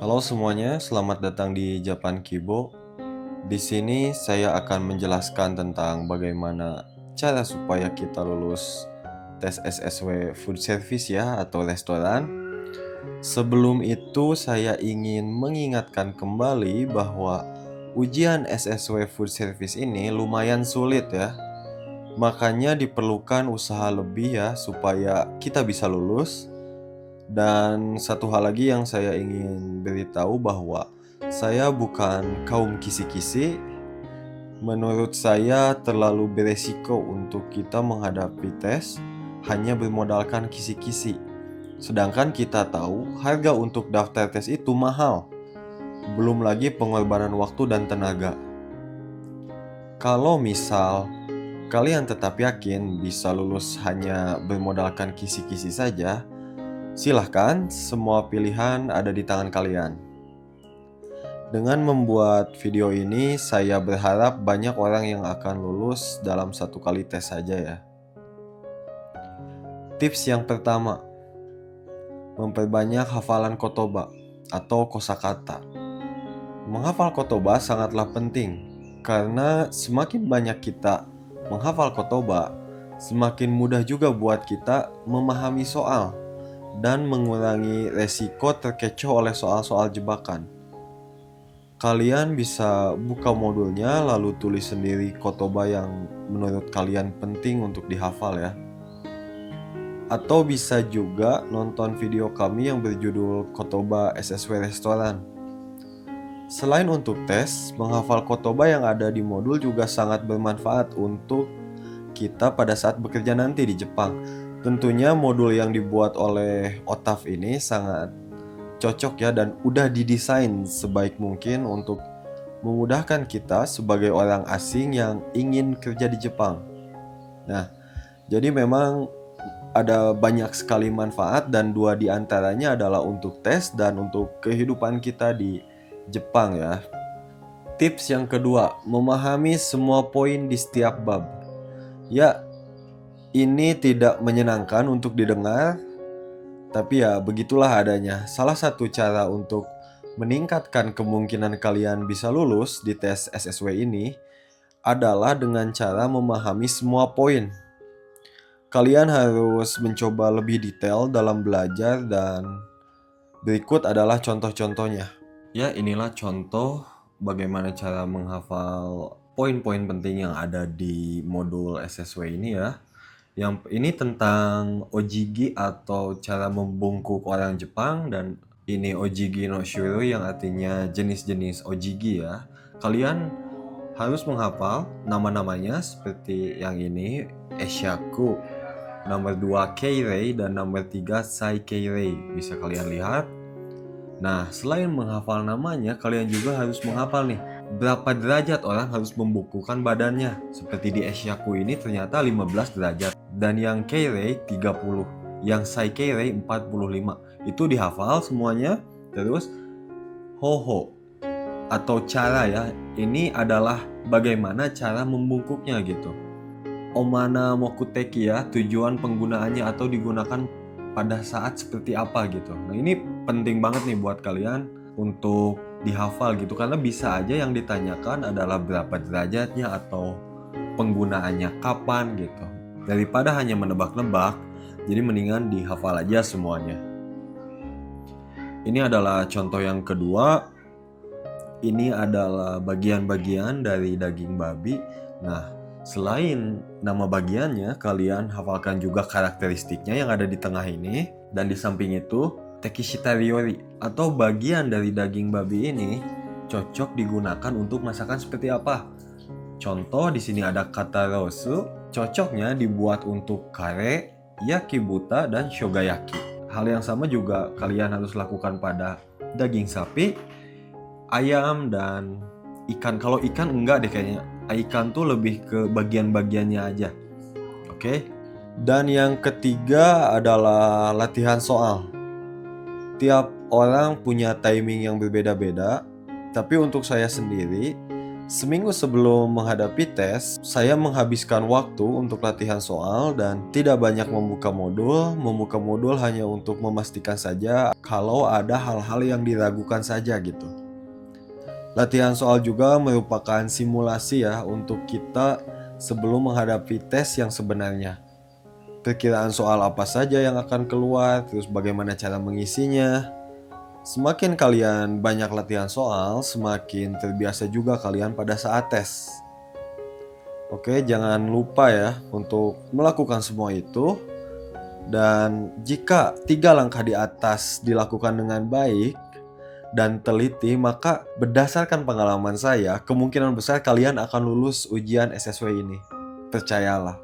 Halo semuanya, selamat datang di Japan Kibo. Di sini saya akan menjelaskan tentang bagaimana cara supaya kita lulus tes SSW Food Service ya atau restoran. Sebelum itu saya ingin mengingatkan kembali bahwa ujian SSW Food Service ini lumayan sulit ya. Makanya diperlukan usaha lebih ya supaya kita bisa lulus. Dan satu hal lagi yang saya ingin beritahu bahwa saya bukan kaum kisi-kisi. Menurut saya terlalu beresiko untuk kita menghadapi tes hanya bermodalkan kisi-kisi. Sedangkan kita tahu harga untuk daftar tes itu mahal. Belum lagi pengorbanan waktu dan tenaga. Kalau misal kalian tetap yakin bisa lulus hanya bermodalkan kisi-kisi saja, silahkan, semua pilihan ada di tangan kalian. Dengan membuat video ini, saya berharap banyak orang yang akan lulus dalam satu kali tes saja ya. Tips yang pertama, memperbanyak hafalan kotoba atau kosakata. Menghafal kotoba sangatlah penting, karena semakin banyak kita menghafal kotoba, semakin mudah juga buat kita memahami soal dan mengurangi resiko terkecoh oleh soal-soal jebakan. Kalian bisa buka modulnya lalu tulis sendiri kotoba yang menurut kalian penting untuk dihafal ya. Atau bisa juga nonton video kami yang berjudul Kotoba SSW Restoran. Selain untuk tes, menghafal kotoba yang ada di modul juga sangat bermanfaat untuk kita pada saat bekerja nanti di Jepang. Tentunya modul yang dibuat oleh OTAF ini sangat cocok ya dan udah didesain sebaik mungkin untuk memudahkan kita sebagai orang asing yang ingin kerja di Jepang. Nah, jadi memang ada banyak sekali manfaat dan dua di antaranya adalah untuk tes dan untuk kehidupan kita di Jepang ya. Tips yang kedua, memahami semua poin di setiap bab. Ya, ini tidak menyenangkan untuk didengar, tapi ya begitulah adanya. Salah satu cara untuk meningkatkan kemungkinan kalian bisa lulus di tes SSW ini adalah dengan cara memahami semua poin. Kalian harus mencoba lebih detail dalam belajar dan berikut adalah contoh-contohnya. Ya, inilah contoh bagaimana cara menghafal poin-poin penting yang ada di modul SSW ini ya. Yang ini tentang ojigi atau cara membungkuk orang Jepang, dan ini ojigi no shuru yang artinya jenis-jenis ojigi ya. Kalian harus menghafal nama-namanya seperti yang ini, Eshaku, nomor 2 Keirei, dan nomor 3 Sai Keirei. Bisa kalian lihat. Nah, selain menghafal namanya, kalian juga harus menghafal nih berapa derajat orang harus membukukan badannya. Seperti di Eshaku ini ternyata 15 derajat. Dan yang Keirei 30, yang Sai Keirei 45. Itu dihafal semuanya. Terus Hoho atau cara ya, ini adalah bagaimana cara membungkuknya gitu. Omana mokuteki ya, tujuan penggunaannya atau digunakan pada saat seperti apa gitu. Nah, ini penting banget nih buat kalian untuk dihafal gitu, karena bisa aja yang ditanyakan adalah berapa derajatnya atau penggunaannya kapan gitu. Daripada hanya menebak-nebak, jadi mendingan dihafal aja semuanya. Ini adalah contoh yang kedua. Ini adalah bagian-bagian dari daging babi. Nah, selain nama bagiannya, kalian hafalkan juga karakteristiknya yang ada di tengah ini. Dan di samping itu, tekishita ryori atau bagian dari daging babi ini cocok digunakan untuk masakan seperti apa. Contoh di sini ada kata rosu, cocoknya dibuat untuk kare, yakibuta, dan shogayaki. Hal yang sama juga kalian harus lakukan pada daging sapi, ayam, dan ikan. Kalau ikan enggak deh kayaknya. Ikan tuh lebih ke bagian-bagiannya aja. Oke. Dan yang ketiga adalah latihan soal. Tiap orang punya timing yang berbeda-beda. Tapi untuk saya sendiri, Seminggu sebelum menghadapi tes, saya menghabiskan waktu untuk latihan soal dan tidak banyak membuka modul. Membuka modul hanya untuk memastikan saja kalau ada hal-hal yang diragukan saja gitu. Latihan soal juga merupakan simulasi ya untuk kita sebelum menghadapi tes yang sebenarnya. Perkiraan soal apa saja yang akan keluar, terus bagaimana cara mengisinya. Semakin kalian banyak latihan soal, semakin terbiasa juga kalian pada saat tes. Oke, jangan lupa ya untuk melakukan semua itu. Dan jika 3 langkah di atas dilakukan dengan baik dan teliti, maka berdasarkan pengalaman saya, kemungkinan besar kalian akan lulus ujian SSW ini. Percayalah.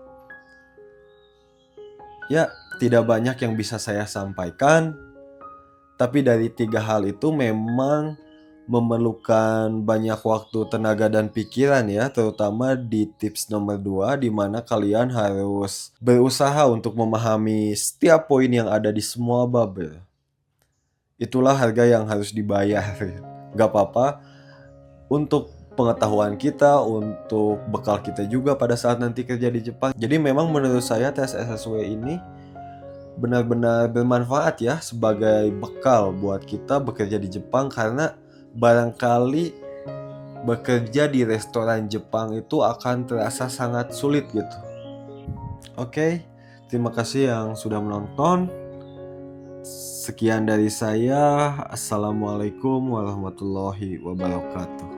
Ya, tidak banyak yang bisa saya sampaikan, tapi dari 3 hal itu memang memerlukan banyak waktu, tenaga, dan pikiran ya, terutama di tips nomor 2, di mana kalian harus berusaha untuk memahami setiap poin yang ada di semua bab. Itulah harga yang harus dibayar. Gak apa-apa, untuk pengetahuan kita, untuk bekal kita juga pada saat nanti kerja di Jepang. Jadi memang menurut saya tes SSW ini benar-benar bermanfaat ya sebagai bekal buat kita bekerja di Jepang, karena barangkali bekerja di restoran Jepang itu akan terasa sangat sulit gitu. Oke, terima kasih yang sudah menonton. Sekian dari saya. Assalamualaikum warahmatullahi wabarakatuh.